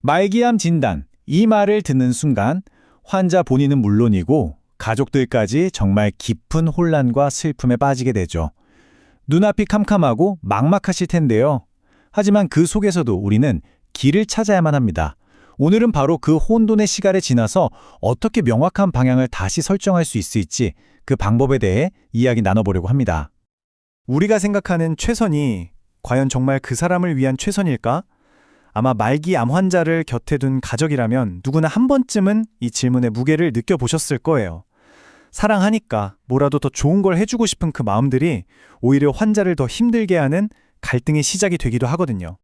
말기암 진단, 이 말을 듣는 순간 환자 본인은 물론이고 가족들까지 정말 깊은 혼란과 슬픔에 빠지게 되죠. 눈앞이 캄캄하고 막막하실 텐데요. 하지만 그 속에서도 우리는 길을 찾아야만 합니다. 오늘은 바로 그 혼돈의 시간을 지나서 어떻게 명확한 방향을 다시 설정할 수 있을지 그 방법에 대해 이야기 나눠보려고 합니다. 우리가 생각하는 최선이 과연 정말 그 사람을 위한 최선일까? 아마 말기 암 환자를 곁에 둔 가족이라면 누구나 한 번쯤은 이 질문의 무게를 느껴보셨을 거예요. 사랑하니까 뭐라도 더 좋은 걸 해주고 싶은 그 마음들이 오히려 환자를 더 힘들게 하는 갈등의 시작이 되기도 하거든요.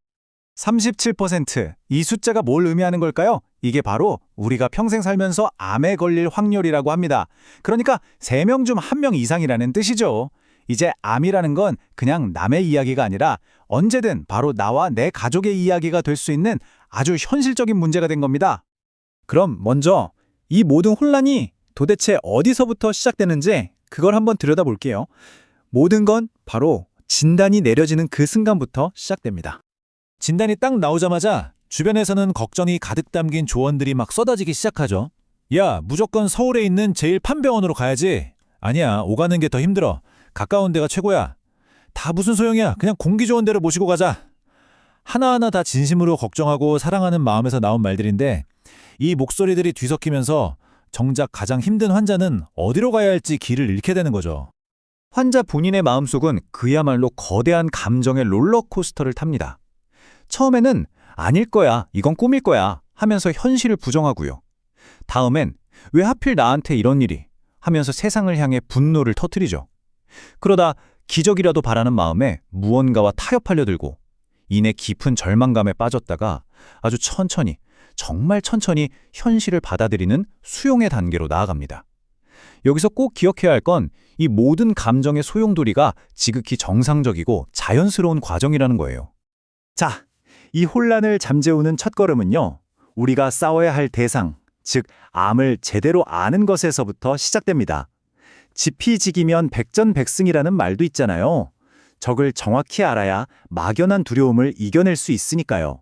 37%, 이 숫자가 뭘 의미하는 걸까요? 이게 바로 우리가 평생 살면서 암에 걸릴 확률이라고 합니다. 그러니까 3명 중 1명 이상이라는 뜻이죠. 이제 암이라는 건 그냥 남의 이야기가 아니라 언제든 바로 나와 내 가족의 이야기가 될 수 있는 아주 현실적인 문제가 된 겁니다. 그럼 먼저 이 모든 혼란이 도대체 어디서부터 시작되는지 그걸 한번 들여다볼게요. 모든 건 바로 진단이 내려지는 그 순간부터 시작됩니다. 진단이 딱 나오자마자 주변에서는 걱정이 가득 담긴 조언들이 막 쏟아지기 시작하죠. 야, 무조건 서울에 있는 제1판병원으로 가야지. 아니야, 오가는 게 더 힘들어. 가까운 데가 최고야. 다 무슨 소용이야. 그냥 공기 좋은 데로 모시고 가자. 하나하나 다 진심으로 걱정하고 사랑하는 마음에서 나온 말들인데 이 목소리들이 뒤섞이면서 정작 가장 힘든 환자는 어디로 가야 할지 길을 잃게 되는 거죠. 환자 본인의 마음속은 그야말로 거대한 감정의 롤러코스터를 탑니다. 처음에는 아닐 거야, 이건 꿈일 거야 하면서 현실을 부정하고요. 다음엔 왜 하필 나한테 이런 일이 하면서 세상을 향해 분노를 터뜨리죠. 그러다 기적이라도 바라는 마음에 무언가와 타협하려 들고 이내 깊은 절망감에 빠졌다가 아주 천천히, 정말 천천히 현실을 받아들이는 수용의 단계로 나아갑니다. 여기서 꼭 기억해야 할 건 이 모든 감정의 소용돌이가 지극히 정상적이고 자연스러운 과정이라는 거예요. 자, 이 혼란을 잠재우는 첫걸음은요, 우리가 싸워야 할 대상, 즉 암을 제대로 아는 것에서부터 시작됩니다. 지피지기면 백전백승이라는 말도 있잖아요. 적을 정확히 알아야 막연한 두려움을 이겨낼 수 있으니까요.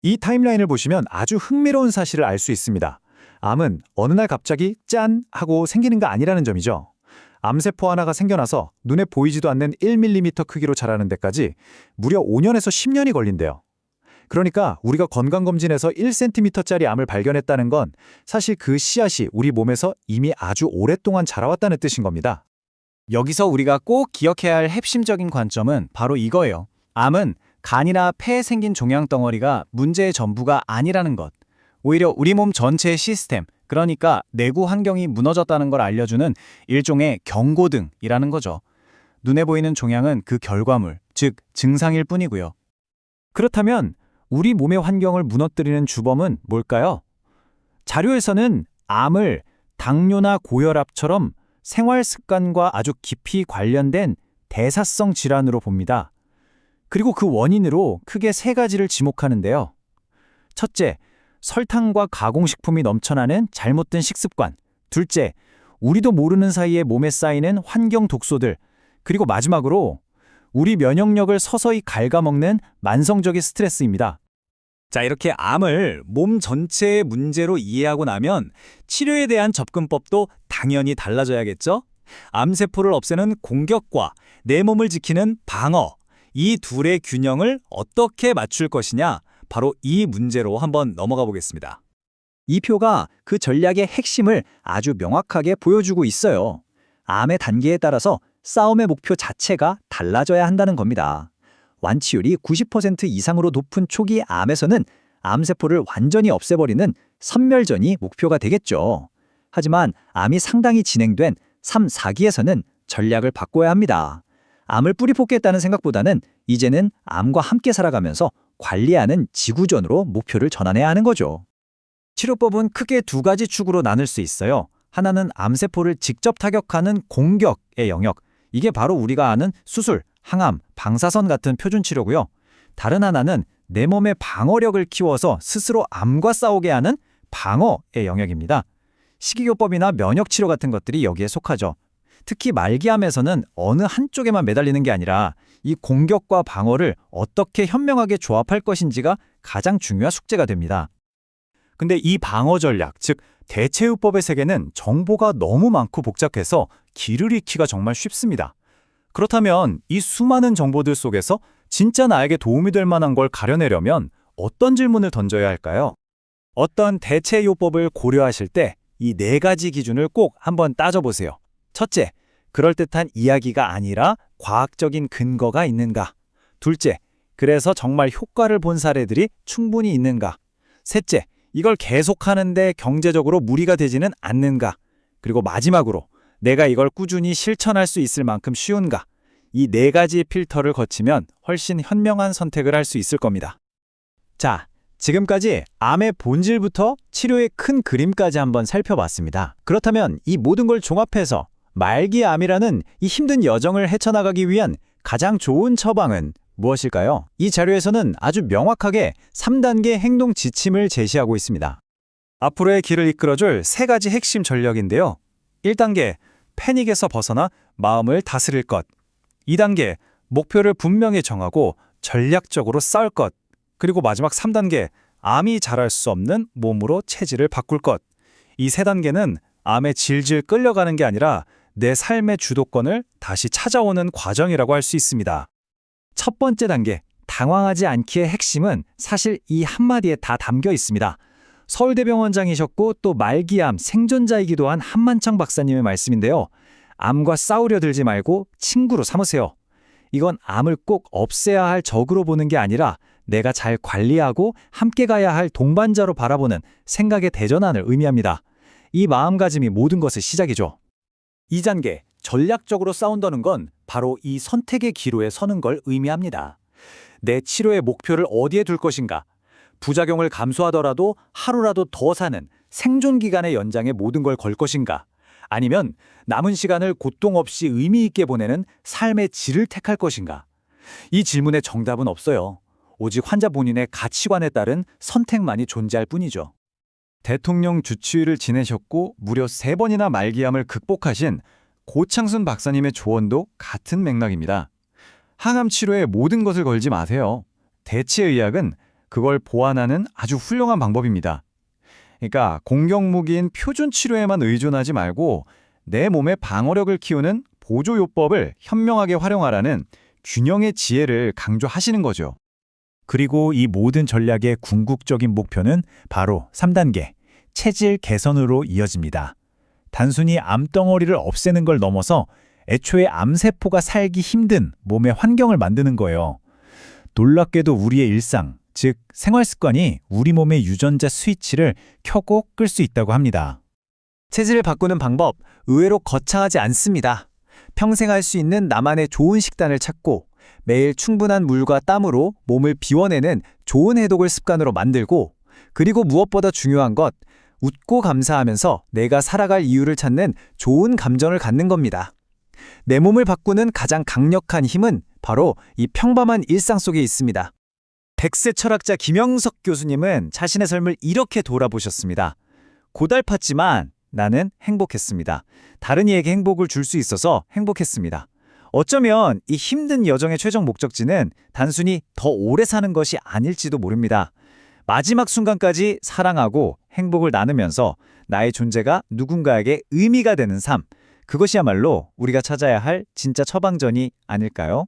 이 타임라인을 보시면 아주 흥미로운 사실을 알 수 있습니다. 암은 어느 날 갑자기 짠! 하고 생기는 거 아니라는 점이죠. 암세포 하나가 생겨나서 눈에 보이지도 않는 1mm 크기로 자라는 데까지 무려 5년에서 10년이 걸린대요. 그러니까 우리가 건강검진에서 1cm짜리 암을 발견했다는 건 사실 그 씨앗이 우리 몸에서 이미 아주 오랫동안 자라왔다는 뜻인 겁니다. 여기서 우리가 꼭 기억해야 할 핵심적인 관점은 바로 이거예요. 암은 간이나 폐에 생긴 종양덩어리가 문제의 전부가 아니라는 것. 오히려 우리 몸 전체의 시스템, 그러니까 내구 환경이 무너졌다는 걸 알려주는 일종의 경고등이라는 거죠. 눈에 보이는 종양은 그 결과물, 즉 증상일 뿐이고요. 그렇다면 우리 몸의 환경을 무너뜨리는 주범은 뭘까요? 자료에서는 암을 당뇨나 고혈압처럼 생활 습관과 아주 깊이 관련된 대사성 질환으로 봅니다. 그리고 그 원인으로 크게 3가지를 지목하는데요. 첫째, 설탕과 가공식품이 넘쳐나는 잘못된 식습관. 둘째, 우리도 모르는 사이에 몸에 쌓이는 환경 독소들. 그리고 마지막으로 우리 면역력을 서서히 갉아먹는 만성적인 스트레스입니다. 자, 이렇게 암을 몸 전체의 문제로 이해하고 나면 치료에 대한 접근법도 당연히 달라져야겠죠? 암세포를 없애는 공격과 내 몸을 지키는 방어, 이 둘의 균형을 어떻게 맞출 것이냐, 바로 이 문제로 한번 넘어가 보겠습니다. 이 표가 그 전략의 핵심을 아주 명확하게 보여주고 있어요. 암의 단계에 따라서 싸움의 목표 자체가 달라져야 한다는 겁니다. 완치율이 90% 이상으로 높은 초기 암에서는 암세포를 완전히 없애버리는 선멸전이 목표가 되겠죠. 하지만 암이 상당히 진행된 3, 4기에서는 전략을 바꿔야 합니다. 암을 뿌리 뽑겠다는 생각보다는 이제는 암과 함께 살아가면서 관리하는 지구전으로 목표를 전환해야 하는 거죠. 치료법은 크게 2가지 축으로 나눌 수 있어요. 하나는 암세포를 직접 타격하는 공격의 영역. 이게 바로 우리가 아는 수술, 항암, 방사선 같은 표준 치료고요. 다른 하나는 내 몸의 방어력을 키워서 스스로 암과 싸우게 하는 방어의 영역입니다. 식이요법이나 면역치료 같은 것들이 여기에 속하죠. 특히 말기암에서는 어느 한쪽에만 매달리는 게 아니라 이 공격과 방어를 어떻게 현명하게 조합할 것인지가 가장 중요한 숙제가 됩니다. 근데 이 방어 전략, 즉 대체요법의 세계는 정보가 너무 많고 복잡해서 길을 잃기가 정말 쉽습니다. 그렇다면 이 수많은 정보들 속에서 진짜 나에게 도움이 될 만한 걸 가려내려면 어떤 질문을 던져야 할까요? 어떤 대체요법을 고려하실 때 이 4가지 기준을 꼭 한번 따져보세요. 첫째, 그럴듯한 이야기가 아니라 과학적인 근거가 있는가? 둘째, 그래서 정말 효과를 본 사례들이 충분히 있는가? 셋째, 이걸 계속하는데 경제적으로 무리가 되지는 않는가? 그리고 마지막으로 내가 이걸 꾸준히 실천할 수 있을 만큼 쉬운가? 이 4가지 필터를 거치면 훨씬 현명한 선택을 할 수 있을 겁니다. 자, 지금까지 암의 본질부터 치료의 큰 그림까지 한번 살펴봤습니다. 그렇다면 이 모든 걸 종합해서 말기암이라는 이 힘든 여정을 헤쳐나가기 위한 가장 좋은 처방은 무엇일까요? 이 자료에서는 아주 명확하게 3단계 행동 지침을 제시하고 있습니다. 앞으로의 길을 이끌어줄 3가지 핵심 전략인데요. 1단계, 패닉에서 벗어나 마음을 다스릴 것. 2단계, 목표를 분명히 정하고 전략적으로 싸울 것. 그리고 마지막 3단계, 암이 자랄 수 없는 몸으로 체질을 바꿀 것. 이 3단계는 암에 질질 끌려가는 게 아니라 내 삶의 주도권을 다시 찾아오는 과정이라고 할 수 있습니다. 첫 번째 단계, 당황하지 않기의 핵심은 사실 이 한마디에 다 담겨 있습니다. 서울대병원장이셨고 또 말기암 생존자이기도 한 한만창 박사님의 말씀인데요. 암과 싸우려 들지 말고 친구로 삼으세요. 이건 암을 꼭 없애야 할 적으로 보는 게 아니라 내가 잘 관리하고 함께 가야 할 동반자로 바라보는 생각의 대전환을 의미합니다. 이 마음가짐이 모든 것의 시작이죠. 2단계, 전략적으로 싸운다는 건 바로 이 선택의 기로에 서는 걸 의미합니다. 내 치료의 목표를 어디에 둘 것인가? 부작용을 감수하더라도 하루라도 더 사는 생존 기간의 연장에 모든 걸 걸 것인가? 아니면 남은 시간을 고통 없이 의미 있게 보내는 삶의 질을 택할 것인가? 이 질문에 정답은 없어요. 오직 환자 본인의 가치관에 따른 선택만이 존재할 뿐이죠. 대통령 주치의를 지내셨고 무려 3번이나 말기암을 극복하신 고창순 박사님의 조언도 같은 맥락입니다. 항암 치료에 모든 것을 걸지 마세요. 대체의학은 그걸 보완하는 아주 훌륭한 방법입니다. 그러니까 공격무기인 표준 치료에만 의존하지 말고 내 몸의 방어력을 키우는 보조요법을 현명하게 활용하라는 균형의 지혜를 강조하시는 거죠. 그리고 이 모든 전략의 궁극적인 목표는 바로 3단계, 체질 개선으로 이어집니다. 단순히 암덩어리를 없애는 걸 넘어서 애초에 암세포가 살기 힘든 몸의 환경을 만드는 거예요. 놀랍게도 우리의 일상, 즉 생활 습관이 우리 몸의 유전자 스위치를 켜고 끌 수 있다고 합니다. 체질을 바꾸는 방법, 의외로 거창하지 않습니다. 평생 할 수 있는 나만의 좋은 식단을 찾고 매일 충분한 물과 땀으로 몸을 비워내는 좋은 해독을 습관으로 만들고, 그리고 무엇보다 중요한 것, 웃고 감사하면서 내가 살아갈 이유를 찾는 좋은 감정을 갖는 겁니다. 내 몸을 바꾸는 가장 강력한 힘은 바로 이 평범한 일상 속에 있습니다. 백세 철학자 김영석 교수님은 자신의 삶을 이렇게 돌아보셨습니다. 고달팠지만 나는 행복했습니다. 다른 이에게 행복을 줄 수 있어서 행복했습니다. 어쩌면 이 힘든 여정의 최종 목적지는 단순히 더 오래 사는 것이 아닐지도 모릅니다. 마지막 순간까지 사랑하고 행복을 나누면서 나의 존재가 누군가에게 의미가 되는 삶, 그것이야말로 우리가 찾아야 할 진짜 처방전이 아닐까요?